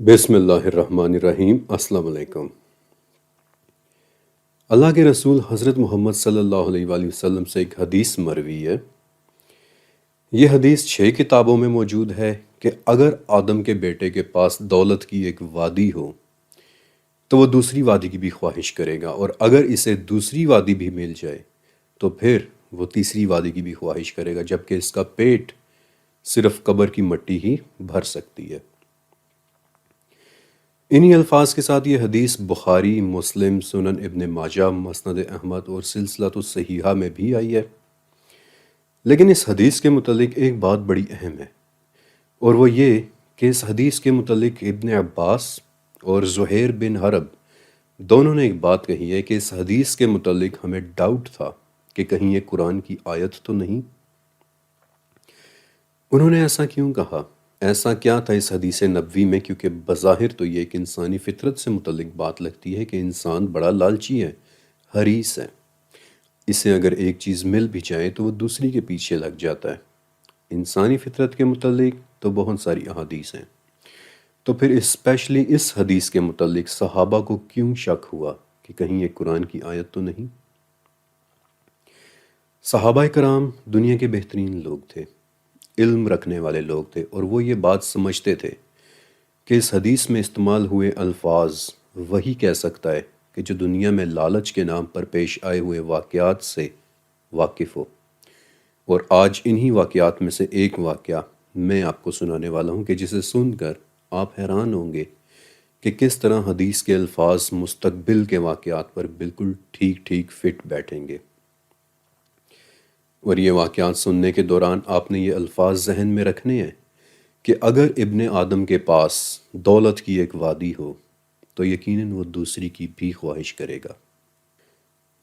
بسم اللہ الرحمن الرحیم۔ السلام علیکم۔ اللہ کے رسول حضرت محمد صلی اللہ علیہ وآلہ وسلم سے ایک حدیث مروی ہے۔ یہ حدیث 6 کتابوں میں موجود ہے کہ اگر آدم کے بیٹے کے پاس دولت کی ایک وادی ہو تو وہ دوسری وادی کی بھی خواہش کرے گا، اور اگر اسے دوسری وادی بھی مل جائے تو پھر وہ تیسری وادی کی بھی خواہش کرے گا، جبکہ اس کا پیٹ صرف قبر کی مٹی ہی بھر سکتی ہے۔ انہی الفاظ کے ساتھ یہ حدیث بخاری، مسلم، سنن ابن ماجہ، مسند احمد اور سلسلۃ الصحیحہ میں بھی آئی ہے۔ لیکن اس حدیث کے متعلق ایک بات بڑی اہم ہے، اور وہ یہ کہ اس حدیث کے متعلق ابن عباس اور زہیر بن حرب دونوں نے ایک بات کہی ہے کہ اس حدیث کے متعلق ہمیں ڈاؤٹ تھا کہ کہیں یہ قرآن کی آیت تو نہیں۔ انہوں نے ایسا کیوں کہا؟ ایسا کیا تھا اس حدیث نبوی میں؟ کیونکہ بظاہر تو یہ ایک انسانی فطرت سے متعلق بات لگتی ہے کہ انسان بڑا لالچی ہے، حریص ہے۔ اسے اگر ایک چیز مل بھی جائے تو وہ دوسری کے پیچھے لگ جاتا ہے۔ انسانی فطرت کے متعلق تو بہت ساری احادیث ہیں، تو پھر اسپیشلی اس حدیث کے متعلق صحابہ کو کیوں شک ہوا کہ کہیں یہ قرآن کی آیت تو نہیں؟ صحابہ کرام دنیا کے بہترین لوگ تھے، علم رکھنے والے لوگ تھے، اور وہ یہ بات سمجھتے تھے کہ اس حدیث میں استعمال ہوئے الفاظ وہی کہہ سکتا ہے کہ جو دنیا میں لالچ کے نام پر پیش آئے ہوئے واقعات سے واقف ہو۔ اور آج انہی واقعات میں سے ایک واقعہ میں آپ کو سنانے والا ہوں کہ جسے سن کر آپ حیران ہوں گے کہ کس طرح حدیث کے الفاظ مستقبل کے واقعات پر بالکل ٹھیک ٹھیک فٹ بیٹھیں گے۔ اور یہ واقعات سننے کے دوران آپ نے یہ الفاظ ذہن میں رکھنے ہیں کہ اگر ابن آدم کے پاس دولت کی ایک وادی ہو تو یقیناً وہ دوسری کی بھی خواہش کرے گا۔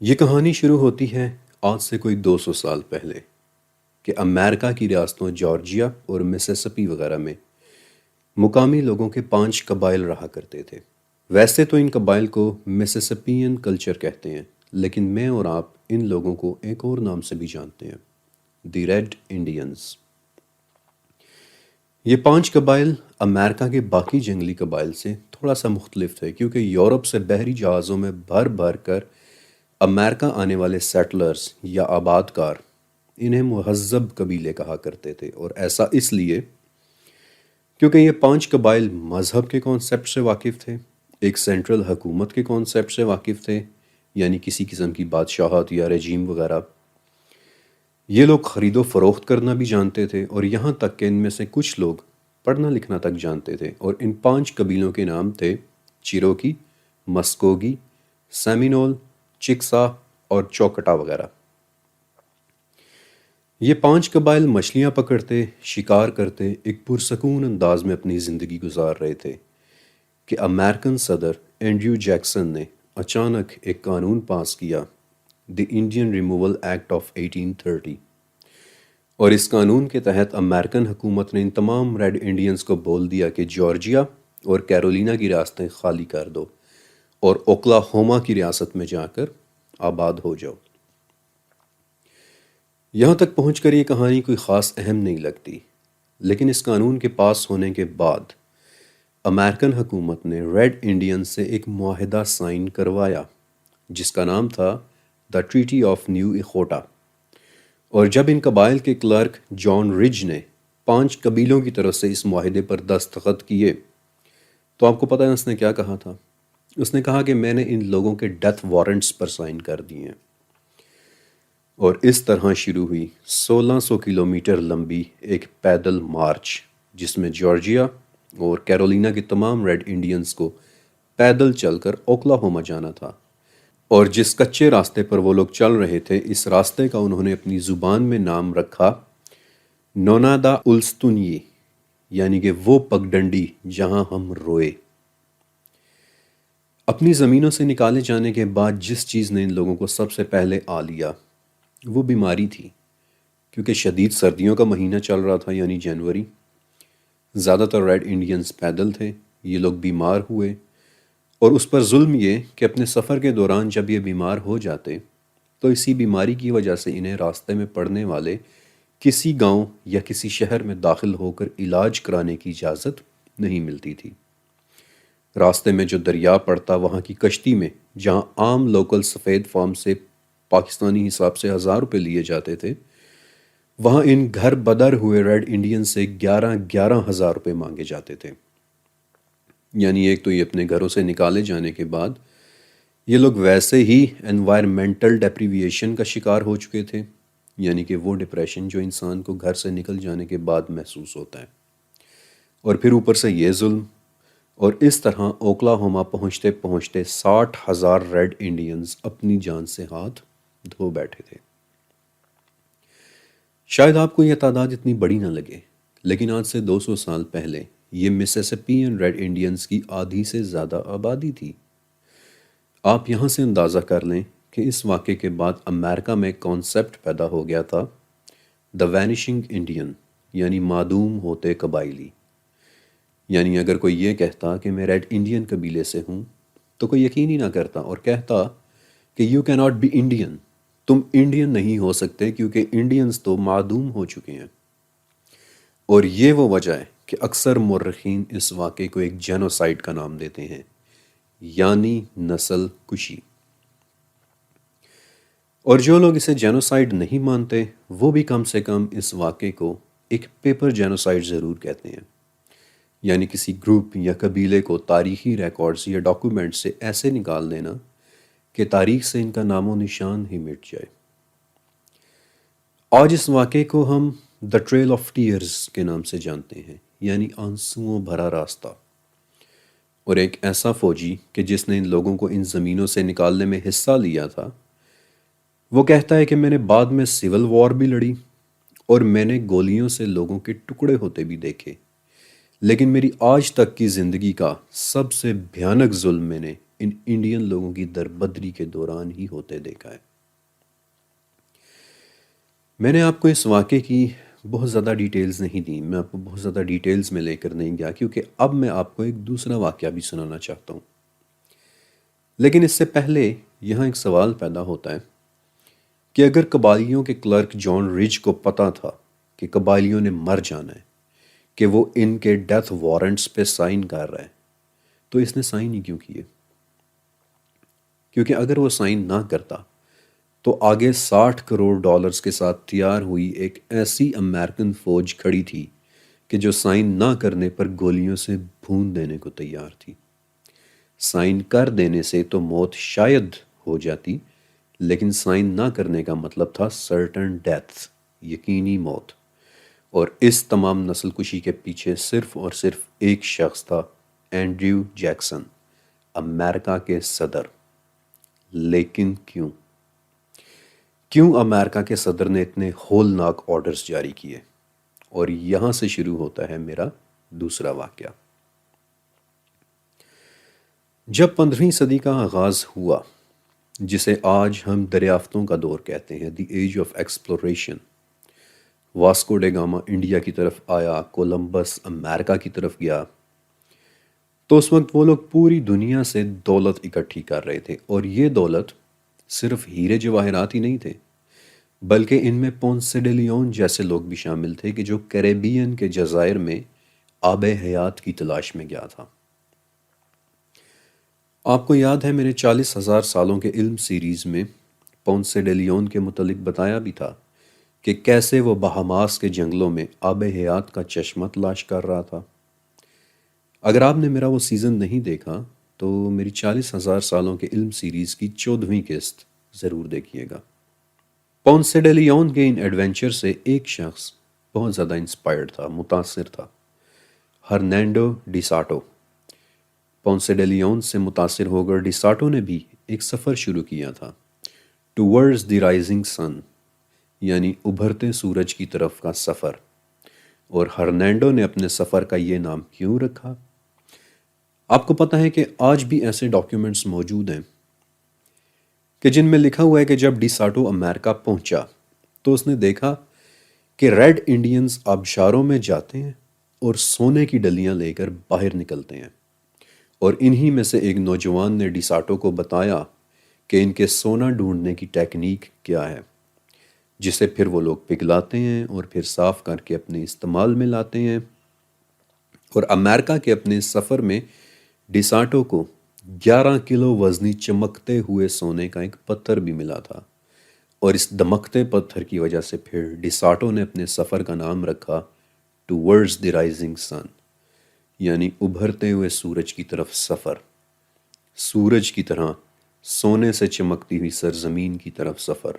یہ کہانی شروع ہوتی ہے آج سے کوئی 200 سال پہلے کہ امریکہ کی ریاستوں جارجیا اور مسیسپی وغیرہ میں مقامی لوگوں کے 5 قبائل رہا کرتے تھے۔ ویسے تو ان قبائل کو مسیسپین کلچر کہتے ہیں، لیکن میں اور آپ ان لوگوں کو ایک اور نام سے بھی جانتے ہیں، دی ریڈ انڈینز۔ یہ 5 قبائل امریکہ کے باقی جنگلی قبائل سے تھوڑا سا مختلف تھے، کیونکہ یورپ سے بحری جہازوں میں بھر بھر کر امریکہ آنے والے سیٹلرز یا آباد کار انہیں مہذب قبیلے کہا کرتے تھے، اور ایسا اس لیے کیونکہ یہ 5 قبائل مذہب کے کانسیپٹ سے واقف تھے، ایک سینٹرل حکومت کے کانسیپٹ سے واقف تھے، یعنی کسی قسم کی بادشاہت یا رجیم وغیرہ۔ یہ لوگ خرید و فروخت کرنا بھی جانتے تھے، اور یہاں تک کہ ان میں سے کچھ لوگ پڑھنا لکھنا تک جانتے تھے، اور ان 5 قبیلوں کے نام تھے چیروکی، مسکوگی، سیمینول، چکسا اور چوکٹا وغیرہ۔ یہ 5 قبائل مچھلیاں پکڑتے، شکار کرتے، ایک پرسکون انداز میں اپنی زندگی گزار رہے تھے کہ امریکن صدر اینڈریو جیکسن نے اچانک ایک قانون پاس کیا، the Indian removal act of 1830، اور اس قانون کے تحت امریکن حکومت نے ان تمام ریڈ انڈینز کو بول دیا کہ جارجیا اور کیرولینا کی ریاستیں خالی کر دو اور اوکلاہوما کی ریاست میں جا کر آباد ہو جاؤ۔ یہاں تک پہنچ کر یہ کہانی کوئی خاص اہم نہیں لگتی، لیکن اس قانون کے پاس ہونے کے بعد امریکن حکومت نے ریڈ انڈین سے ایک معاہدہ سائن کروایا جس کا نام تھا دا ٹریٹی آف نیو اخوٹا، اور جب ان قبائل کے کلرک جان رج نے 5 قبیلوں کی طرف سے اس معاہدے پر دستخط کیے تو آپ کو پتہ ہے اس نے کیا کہا تھا؟ اس نے کہا کہ میں نے ان لوگوں کے ڈیتھ وارنٹس پر سائن کر دیے ہیں۔ اور اس طرح شروع ہوئی 1600 کلومیٹر لمبی ایک پیدل مارچ، جس میں جارجیا اور کیرولینا کے تمام ریڈ انڈینز کو پیدل چل کر اوکلاہوما جانا تھا، اور جس کچے راستے پر وہ لوگ چل رہے تھے اس راستے کا انہوں نے اپنی زبان میں نام رکھا نونادا اولستونیی، یعنی کہ وہ پگڈنڈی جہاں ہم روئے۔ اپنی زمینوں سے نکالے جانے کے بعد جس چیز نے ان لوگوں کو سب سے پہلے آ لیا وہ بیماری تھی، کیونکہ شدید سردیوں کا مہینہ چل رہا تھا، یعنی جنوری۔ زیادہ تر ریڈ انڈینز پیدل تھے، یہ لوگ بیمار ہوئے، اور اس پر ظلم یہ کہ اپنے سفر کے دوران جب یہ بیمار ہو جاتے تو اسی بیماری کی وجہ سے انہیں راستے میں پڑنے والے کسی گاؤں یا کسی شہر میں داخل ہو کر علاج کرانے کی اجازت نہیں ملتی تھی۔ راستے میں جو دریا پڑتا وہاں کی کشتی میں جہاں عام لوکل سفید فارم سے پاکستانی حساب سے 1000 روپے لیے جاتے تھے، وہاں ان گھر بدر ہوئے ریڈ انڈین سے 11,000 روپے مانگے جاتے تھے۔ یعنی ایک تو یہ اپنے گھروں سے نکالے جانے کے بعد یہ لوگ ویسے ہی انوائرمنٹل ڈیپریویشن کا شکار ہو چکے تھے، یعنی کہ وہ ڈپریشن جو انسان کو گھر سے نکل جانے کے بعد محسوس ہوتا ہے، اور پھر اوپر سے یہ ظلم، اور اس طرح اوکلاہوما پہنچتے پہنچتے 60,000 ریڈ انڈینز اپنی جان سے ہاتھ دھو بیٹھے تھے۔ شاید آپ کو یہ تعداد اتنی بڑی نہ لگے، لیکن آج سے 200 سال پہلے یہ مسیسپین ریڈ انڈینز کی آدھی سے زیادہ آبادی تھی۔ آپ یہاں سے اندازہ کر لیں کہ اس واقعے کے بعد امریکہ میں کانسیپٹ پیدا ہو گیا تھا دا وینیشنگ انڈین، یعنی معدوم ہوتے قبائلی۔ یعنی اگر کوئی یہ کہتا کہ میں ریڈ انڈین قبیلے سے ہوں تو کوئی یقین ہی نہ کرتا اور کہتا کہ یو کی ناٹ بی انڈین، تم انڈین نہیں ہو سکتے کیونکہ انڈینز تو معدوم ہو چکے ہیں۔ اور یہ وہ وجہ ہے کہ اکثر مورخین اس واقعے کو ایک جینوسائیڈ کا نام دیتے ہیں، یعنی نسل کشی۔ اور جو لوگ اسے جینوسائیڈ نہیں مانتے وہ بھی کم سے کم اس واقعے کو ایک پیپر جینوسائیڈ ضرور کہتے ہیں، یعنی کسی گروپ یا قبیلے کو تاریخی ریکارڈز یا ڈاکومنٹ سے ایسے نکال دینا کہ تاریخ سے ان کا نام و نشان ہی مٹ جائے۔ آج اس واقعے کو ہم دا ٹریل آف ٹیئرز کے نام سے جانتے ہیں، یعنی آنسوؤں بھرا راستہ۔ اور ایک ایسا فوجی کہ جس نے ان لوگوں کو ان زمینوں سے نکالنے میں حصہ لیا تھا، وہ کہتا ہے کہ میں نے بعد میں سول وار بھی لڑی اور میں نے گولیوں سے لوگوں کے ٹکڑے ہوتے بھی دیکھے، لیکن میری آج تک کی زندگی کا سب سے بھیانک ظلم میں نے ان انڈین لوگوں کی دربدری کے دوران ہی ہوتے دیکھا ہے۔ میں نے آپ کو اس واقعے کی بہت زیادہ ڈیٹیلز نہیں دیں، میں آپ کو بہت زیادہ ڈیٹیلز میں لے کر نہیں گیا کیونکہ اب میں آپ کو ایک دوسرا واقعہ بھی سنانا چاہتا ہوں۔ لیکن اس سے پہلے یہاں ایک سوال پیدا ہوتا ہے کہ اگر قبائلیوں کے کلرک جان رچ کو پتا تھا کہ قبائلیوں نے مر جانا ہے، کہ وہ ان کے ڈیتھ وارنٹس پہ سائن کر رہا ہے، تو اس نے سائن ہی کیوں کیے؟ کیونکہ اگر وہ سائن نہ کرتا تو آگے $60 کروڑ کے ساتھ تیار ہوئی ایک ایسی امریکن فوج کھڑی تھی کہ جو سائن نہ کرنے پر گولیوں سے بھون دینے کو تیار تھی۔ سائن کر دینے سے تو موت شاید ہو جاتی، لیکن سائن نہ کرنے کا مطلب تھا سرٹن ڈیتھ، یقینی موت۔ اور اس تمام نسل کشی کے پیچھے صرف اور صرف ایک شخص تھا، اینڈریو جیکسن، امریکہ کے صدر۔ لیکن کیوں امریکہ کے صدر نے اتنے ہولناک آرڈرز جاری کیے؟ اور یہاں سے شروع ہوتا ہے میرا دوسرا واقعہ۔ جب 15ویں صدی کا آغاز ہوا، جسے آج ہم دریافتوں کا دور کہتے ہیں، the age of exploration, Vasco da Gama India کی طرف آیا، کولمبس امریکہ کی طرف گیا، تو اس وقت وہ لوگ پوری دنیا سے دولت اکٹھی کر رہے تھے، اور یہ دولت صرف ہیرے جواہرات ہی نہیں تھے، بلکہ ان میں پونسے ڈے لیون جیسے لوگ بھی شامل تھے کہ جو کیریبین کے جزائر میں آب حیات کی تلاش میں گیا تھا۔ آپ کو یاد ہے میں نے 40,000 سالوں کے علم سیریز میں پونسے ڈے لیون کے متعلق بتایا بھی تھا کہ کیسے وہ بہاماس کے جنگلوں میں آب حیات کا چشمہ تلاش کر رہا تھا۔ اگر آپ نے میرا وہ سیزن نہیں دیکھا تو میری 40,000 سالوں کے علم سیریز کی 14ویں قسط ضرور دیکھیے گا۔ پونسے ڈے لیون کے ان ایڈونچر سے ایک شخص بہت زیادہ انسپائرڈ تھا، متاثر تھا، ہرنینڈو ڈی ساٹو۔ پونسے ڈے لیون سے متاثر ہو کر ڈی ساٹو نے بھی ایک سفر شروع کیا تھا، ٹورڈز دی رائزنگ سن، یعنی ابھرتے سورج کی طرف کا سفر۔ اور ہرنینڈو نے اپنے سفر کا یہ نام کیوں رکھا؟ آپ کو پتہ ہے کہ آج بھی ایسے ڈاکیومنٹس موجود ہیں کہ جن میں لکھا ہوا ہے کہ جب ڈی ساٹو امریکہ پہنچا تو اس نے دیکھا کہ ریڈ انڈینز آبشاروں میں جاتے ہیں اور سونے کی ڈلیاں لے کر باہر نکلتے ہیں، اور انہی میں سے ایک نوجوان نے ڈی ساٹو کو بتایا کہ ان کے سونا ڈھونڈنے کی ٹیکنیک کیا ہے، جسے پھر وہ لوگ پگھلاتے ہیں اور پھر صاف کر کے اپنے استعمال میں لاتے ہیں۔ اور امریکہ کے اپنے سفر میں ڈیساٹو کو 11 کلو وزنی چمکتے ہوئے سونے کا ایک پتھر بھی ملا تھا، اور اس دمکتے پتھر کی وجہ سے پھر ڈیساٹو نے اپنے سفر کا نام رکھا ٹوورڈز دی رائزنگ سن، یعنی ابھرتے ہوئے سورج کی طرف سفر، سورج کی طرح سونے سے چمکتی ہوئی سرزمین کی طرف سفر۔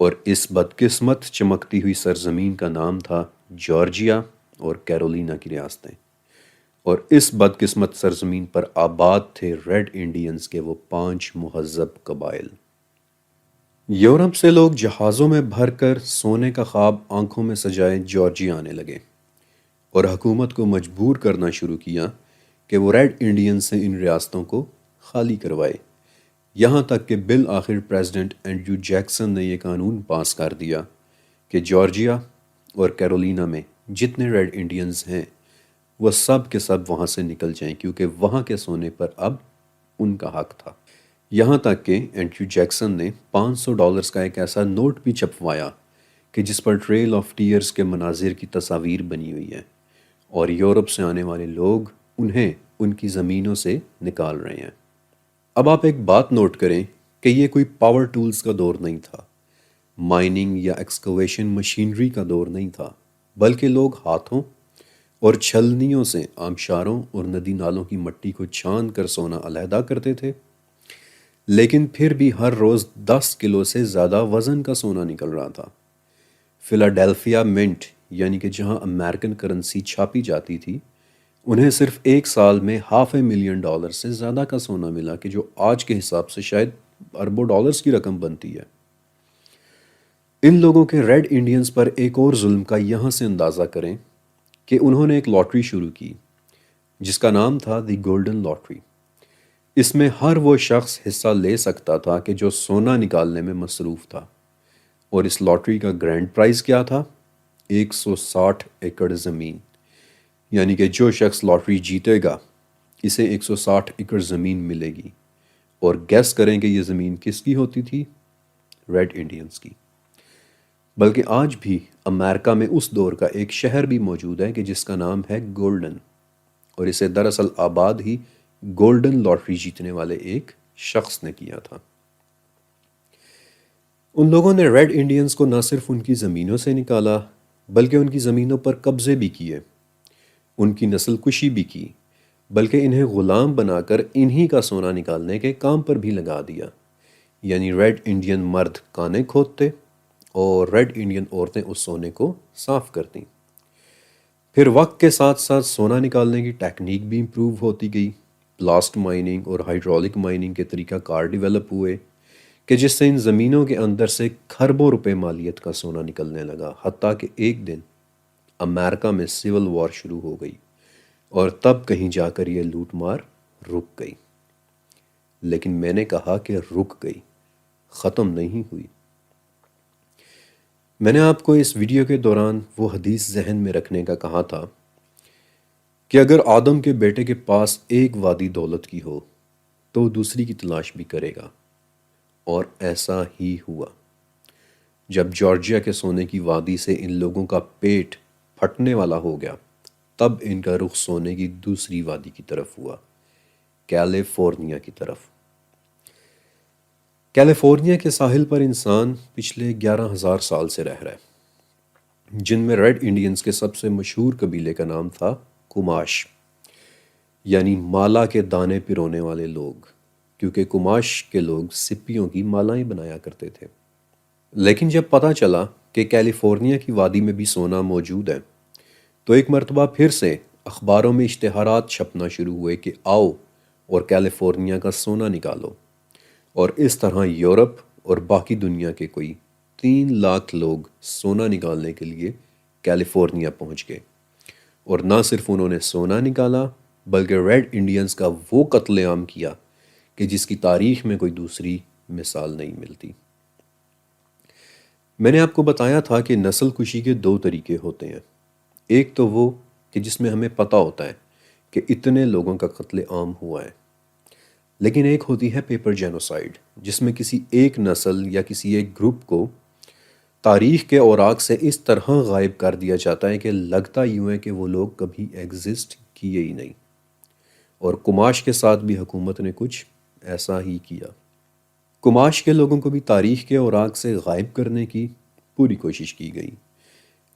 اور اس بدقسمت چمکتی ہوئی سرزمین کا نام تھا جارجیا اور کیرولینا کی ریاستیں، اور اس بدقسمت سرزمین پر آباد تھے ریڈ انڈینز کے وہ 5 مہذب قبائل۔ یورپ سے لوگ جہازوں میں بھر کر سونے کا خواب آنکھوں میں سجائے جارجیا آنے لگے، اور حکومت کو مجبور کرنا شروع کیا کہ وہ ریڈ انڈین سے ان ریاستوں کو خالی کروائے، یہاں تک کہ بالآخر پریزیڈنٹ اینڈریو جیکسن نے یہ قانون پاس کر دیا کہ جارجیا اور کیرولینا میں جتنے ریڈ انڈینز ہیں وہ سب کے سب وہاں سے نکل جائیں، کیونکہ وہاں کے سونے پر اب ان کا حق تھا۔ یہاں تک کہ اینڈریو جیکسن نے $500 کا ایک ایسا نوٹ بھی چھپوایا کہ جس پر ٹریل آف ٹیئرز کے مناظر کی تصاویر بنی ہوئی ہیں، اور یورپ سے آنے والے لوگ انہیں ان کی زمینوں سے نکال رہے ہیں۔ اب آپ ایک بات نوٹ کریں کہ یہ کوئی پاور ٹولز کا دور نہیں تھا، مائننگ یا ایکسکویشن مشینری کا دور نہیں تھا، بلکہ لوگ ہاتھوں اور چھلنیوں سے آبشاروں اور ندی نالوں کی مٹی کو چھان کر سونا علیحدہ کرتے تھے، لیکن پھر بھی ہر روز 10 کلو سے زیادہ وزن کا سونا نکل رہا تھا۔ فلاڈیلفیا منٹ، یعنی کہ جہاں امریکن کرنسی چھاپی جاتی تھی، انہیں صرف 1 سال میں $500,000 سے زیادہ کا سونا ملا، کہ جو آج کے حساب سے شاید اربوں ڈالرز کی رقم بنتی ہے۔ ان لوگوں کے ریڈ انڈینز پر ایک اور ظلم کا یہاں سے اندازہ کریں کہ انہوں نے ایک لاٹری شروع کی جس کا نام تھا دی گولڈن لاٹری۔ اس میں ہر وہ شخص حصہ لے سکتا تھا کہ جو سونا نکالنے میں مصروف تھا، اور اس لاٹری کا گرینڈ پرائز کیا تھا؟ 160 ایکڑ زمین، یعنی کہ جو شخص لاٹری جیتے گا اسے 160 ایکڑ زمین ملے گی، اور گیس کریں کہ یہ زمین کس کی ہوتی تھی؟ ریڈ انڈینز کی۔ بلکہ آج بھی امریکہ میں اس دور کا ایک شہر بھی موجود ہے کہ جس کا نام ہے گولڈن، اور اسے دراصل آباد ہی گولڈن لاٹری جیتنے والے ایک شخص نے کیا تھا۔ ان لوگوں نے ریڈ انڈینز کو نہ صرف ان کی زمینوں سے نکالا، بلکہ ان کی زمینوں پر قبضے بھی کیے، ان کی نسل کشی بھی کی، بلکہ انہیں غلام بنا کر انہی کا سونا نکالنے کے کام پر بھی لگا دیا۔ یعنی ریڈ انڈین مرد کانے کھودتے اور ریڈ انڈین عورتیں اس سونے کو صاف کرتیں۔ پھر وقت کے ساتھ ساتھ سونا نکالنے کی ٹیکنیک بھی امپروو ہوتی گئی، بلاسٹ مائننگ اور ہائیڈرولک مائننگ کے طریقہ کار ڈیولپ ہوئے، کہ جس سے ان زمینوں کے اندر سے کھربوں روپے مالیت کا سونا نکلنے لگا، حتیٰ کہ ایک دن امریکہ میں سول وار شروع ہو گئی، اور تب کہیں جا کر یہ لوٹ مار رک گئی۔ لیکن میں نے کہا کہ رک گئی، ختم نہیں ہوئی۔ میں نے آپ کو اس ویڈیو کے دوران وہ حدیث ذہن میں رکھنے کا کہا تھا کہ اگر آدم کے بیٹے کے پاس ایک وادی دولت کی ہو تو وہ دوسری کی تلاش بھی کرے گا، اور ایسا ہی ہوا۔ جب جارجیا کے سونے کی وادی سے ان لوگوں کا پیٹ پھٹنے والا ہو گیا، تب ان کا رخ سونے کی دوسری وادی کی طرف ہوا، کیلیفورنیا کی طرف۔ کیلیفورنیا کے ساحل پر انسان پچھلے 11,000 سال سے رہ رہا ہے، جن میں ریڈ انڈینز کے سب سے مشہور قبیلے کا نام تھا کماش، یعنی مالا کے دانے پرونے والے لوگ، کیونکہ کماش کے لوگ سپیوں کی مالائیں بنایا کرتے تھے۔ لیکن جب پتہ چلا کہ کیلیفورنیا کی وادی میں بھی سونا موجود ہے، تو ایک مرتبہ پھر سے اخباروں میں اشتہارات چھپنا شروع ہوئے کہ آؤ اور کیلیفورنیا کا سونا نکالو، اور اس طرح یورپ اور باقی دنیا کے کوئی 3 لاکھ لوگ سونا نکالنے کے لیے کیلیفورنیا پہنچ گئے، اور نہ صرف انہوں نے سونا نکالا بلکہ ریڈ انڈینز کا وہ قتل عام کیا کہ جس کی تاریخ میں کوئی دوسری مثال نہیں ملتی۔ میں نے آپ کو بتایا تھا کہ نسل کشی کے 2 طریقے ہوتے ہیں، ایک تو وہ کہ جس میں ہمیں پتہ ہوتا ہے کہ اتنے لوگوں کا قتل عام ہوا ہے، لیکن ایک ہوتی ہے پیپر جینوسائیڈ، جس میں کسی ایک نسل یا کسی ایک گروپ کو تاریخ کے اوراق سے اس طرح غائب کر دیا جاتا ہے کہ لگتا یوں ہے کہ وہ لوگ کبھی ایگزسٹ کیے ہی نہیں، اور کماش کے ساتھ بھی حکومت نے کچھ ایسا ہی کیا۔ کماش کے لوگوں کو بھی تاریخ کے اوراق سے غائب کرنے کی پوری کوشش کی گئی،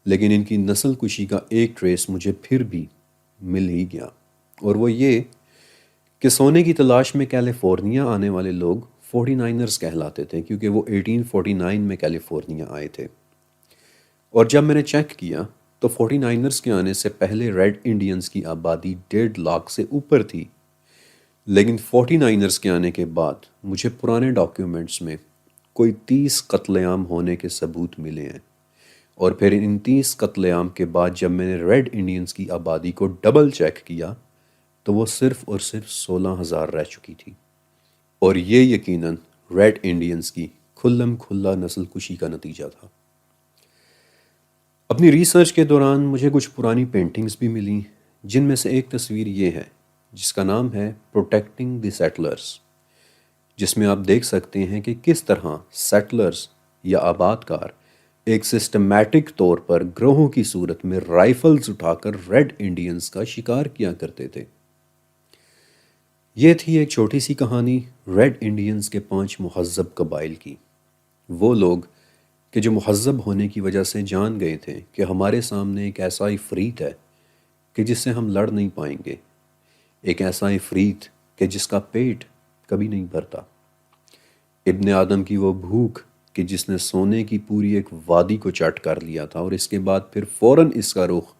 لیکن ان کی نسل کشی کا ایک ٹریس مجھے پھر بھی مل ہی گیا، اور وہ یہ کہ سونے کی تلاش میں کیلیفورنیا آنے والے لوگ 49ers کہلاتے تھے، کیونکہ وہ 1849 میں کیلیفورنیا آئے تھے۔ اور جب میں نے چیک کیا تو 49ers کے آنے سے پہلے ریڈ انڈینز کی آبادی 1.5 لاکھ سے اوپر تھی، لیکن 49ers کے آنے کے بعد مجھے پرانے ڈاکیومنٹس میں کوئی 30 قتل عام ہونے کے ثبوت ملے ہیں، اور پھر ان 30 قتل عام کے بعد جب میں نے ریڈ انڈینز کی آبادی کو ڈبل چیک کیا تو وہ صرف اور صرف 16,000 رہ چکی تھی، اور یہ یقیناً ریڈ انڈینز کی کھلم کھلا نسل کشی کا نتیجہ تھا۔ اپنی ریسرچ کے دوران مجھے کچھ پرانی پینٹنگز بھی ملیں، جن میں سے ایک تصویر یہ ہے جس کا نام ہے پروٹیکٹنگ دی سیٹلرز، جس میں آپ دیکھ سکتے ہیں کہ کس طرح سیٹلرز یا آباد کار ایک سسٹمیٹک طور پر گروہوں کی صورت میں رائفلز اٹھا کر ریڈ انڈینز کا شکار کیا کرتے تھے۔ یہ تھی ایک چھوٹی سی کہانی ریڈ انڈینز کے 5 مہذب قبائل کی، وہ لوگ کہ جو مہذب ہونے کی وجہ سے جان گئے تھے کہ ہمارے سامنے ایک ایسا عفریت ہے کہ جس سے ہم لڑ نہیں پائیں گے، ایک ایسا عفریت کہ جس کا پیٹ کبھی نہیں بھرتا، ابن آدم کی وہ بھوک کہ جس نے سونے کی پوری ایک وادی کو چٹ کر لیا تھا، اور اس کے بعد پھر فوراً اس کا رخ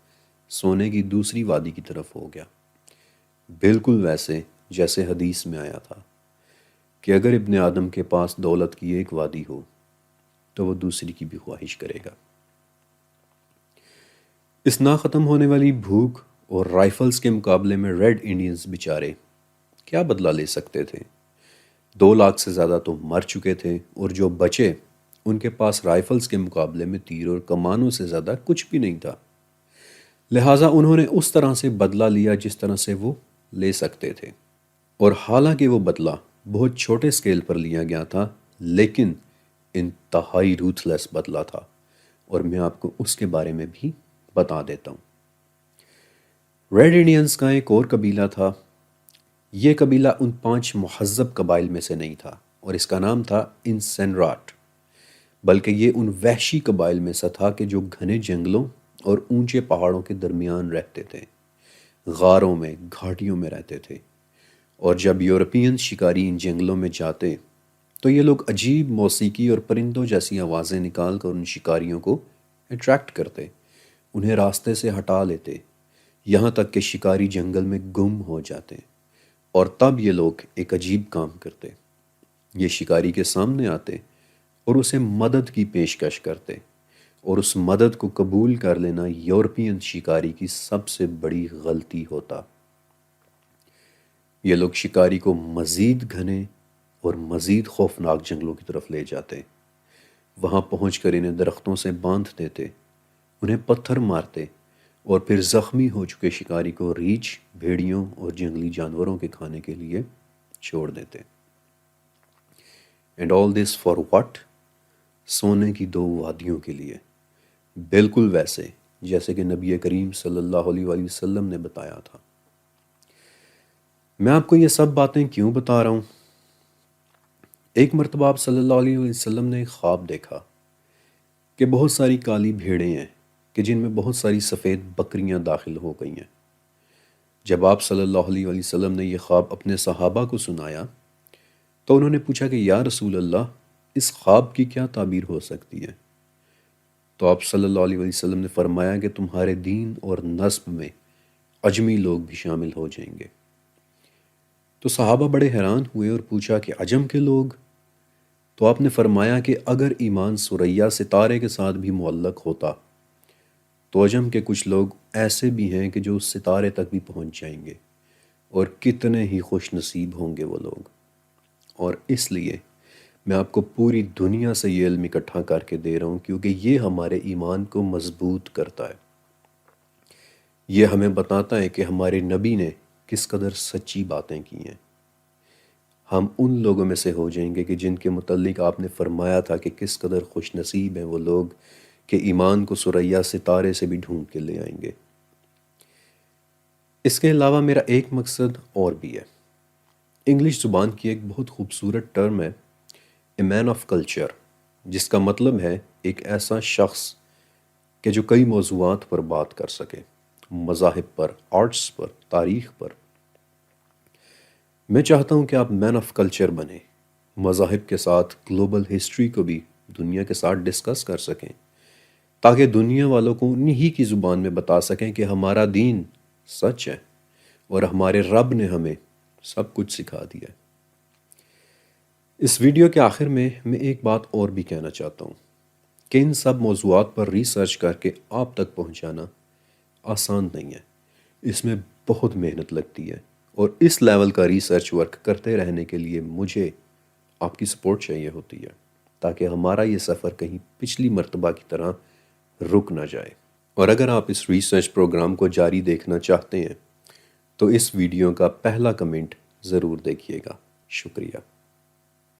سونے کی دوسری وادی کی طرف ہو گیا، بالکل ویسے جیسے حدیث میں آیا تھا کہ اگر ابن آدم کے پاس دولت کی ایک وادی ہو تو وہ دوسری کی بھی خواہش کرے گا۔ اس نہ ختم ہونے والی بھوک اور رائفلز کے مقابلے میں ریڈ انڈینز بیچارے کیا بدلہ لے سکتے تھے؟ 2 لاکھ سے زیادہ تو مر چکے تھے، اور جو بچے ان کے پاس رائفلز کے مقابلے میں تیر اور کمانوں سے زیادہ کچھ بھی نہیں تھا، لہٰذا انہوں نے اس طرح سے بدلہ لیا جس طرح سے وہ لے سکتے تھے، اور حالانکہ وہ بدلہ بہت چھوٹے سکیل پر لیا گیا تھا، لیکن انتہائی روتھلیس بدلہ تھا، اور میں آپ کو اس کے بارے میں بھی بتا دیتا ہوں۔ ریڈ انڈینز کا ایک اور قبیلہ تھا، یہ قبیلہ ان 5 مہذب قبائل میں سے نہیں تھا، اور اس کا نام تھا انسینراٹ، بلکہ یہ ان وحشی قبائل میں سے تھا کہ جو گھنے جنگلوں اور اونچے پہاڑوں کے درمیان رہتے تھے، غاروں میں، گھاٹیوں میں رہتے تھے، اور جب یورپین شکاری ان جنگلوں میں جاتے تو یہ لوگ عجیب موسیقی اور پرندوں جیسی آوازیں نکال کر ان شکاریوں کو اٹریکٹ کرتے، انہیں راستے سے ہٹا لیتے، یہاں تک کہ شکاری جنگل میں گم ہو جاتے، اور تب یہ لوگ ایک عجیب کام کرتے، یہ شکاری کے سامنے آتے اور اسے مدد کی پیشکش کرتے، اور اس مدد کو قبول کر لینا یورپین شکاری کی سب سے بڑی غلطی ہوتا۔ یہ لوگ شکاری کو مزید گھنے اور مزید خوفناک جنگلوں کی طرف لے جاتے، وہاں پہنچ کر انہیں درختوں سے باندھ دیتے، انہیں پتھر مارتے، اور پھر زخمی ہو چکے شکاری کو ریچھ، بھیڑیوں اور جنگلی جانوروں کے کھانے کے لیے چھوڑ دیتے۔ And all this for what? سونے کی 2 وادیوں کے لیے، بالکل ویسے جیسے کہ نبی کریم صلی اللہ علیہ وآلہ وسلم نے بتایا تھا۔ میں آپ کو یہ سب باتیں کیوں بتا رہا ہوں؟ ایک مرتبہ آپ صلی اللہ علیہ وسلم نے ایک خواب دیکھا کہ بہت ساری کالی بھیڑیں ہیں کہ جن میں بہت ساری سفید بکریاں داخل ہو گئی ہیں۔ جب آپ صلی اللہ علیہ وسلم نے یہ خواب اپنے صحابہ کو سنایا تو انہوں نے پوچھا کہ یا رسول اللہ، اس خواب کی کیا تعبیر ہو سکتی ہے؟ تو آپ صلی اللہ علیہ وسلم نے فرمایا کہ تمہارے دین اور نسب میں عجمی لوگ بھی شامل ہو جائیں گے۔ تو صحابہ بڑے حیران ہوئے اور پوچھا کہ عجم کے لوگ؟ تو آپ نے فرمایا کہ اگر ایمان ثریا ستارے کے ساتھ بھی معلق ہوتا تو عجم کے کچھ لوگ ایسے بھی ہیں کہ جو اس ستارے تک بھی پہنچ جائیں گے، اور کتنے ہی خوش نصیب ہوں گے وہ لوگ۔ اور اس لیے میں آپ کو پوری دنیا سے یہ علم اکٹھا کر کے دے رہا ہوں، کیونکہ یہ ہمارے ایمان کو مضبوط کرتا ہے، یہ ہمیں بتاتا ہے کہ ہمارے نبی نے کس قدر سچی باتیں کی ہیں۔ ہم ان لوگوں میں سے ہو جائیں گے کہ جن کے متعلق آپ نے فرمایا تھا کہ کس قدر خوش نصیب ہیں وہ لوگ کہ ایمان کو ثریا ستارے سے بھی ڈھونڈ کے لے آئیں گے۔ اس کے علاوہ میرا ایک مقصد اور بھی ہے۔ انگلش زبان کی ایک بہت خوبصورت ٹرم ہے اے مین آف کلچر، جس کا مطلب ہے ایک ایسا شخص کہ جو کئی موضوعات پر بات کر سکے، مذاہب پر، آرٹس پر، تاریخ پر۔ میں چاہتا ہوں کہ آپ مین آف کلچر بنیں، مذاہب کے ساتھ گلوبل ہسٹری کو بھی دنیا کے ساتھ ڈسکس کر سکیں، تاکہ دنیا والوں کو انہی کی زبان میں بتا سکیں کہ ہمارا دین سچ ہے اور ہمارے رب نے ہمیں سب کچھ سکھا دیا ہے۔ اس ویڈیو کے آخر میں ایک بات اور بھی کہنا چاہتا ہوں کہ ان سب موضوعات پر ریسرچ کر کے آپ تک پہنچانا آسان نہیں ہے، اس میں بہت محنت لگتی ہے، اور اس لیول کا ریسرچ ورک کرتے رہنے کے لیے مجھے آپ کی سپورٹ چاہیے ہوتی ہے، تاکہ ہمارا یہ سفر کہیں پچھلی مرتبہ کی طرح رک نہ جائے۔ اور اگر آپ اس ریسرچ پروگرام کو جاری دیکھنا چاہتے ہیں تو اس ویڈیو کا پہلا کمنٹ ضرور دیکھیے گا۔ شکریہ۔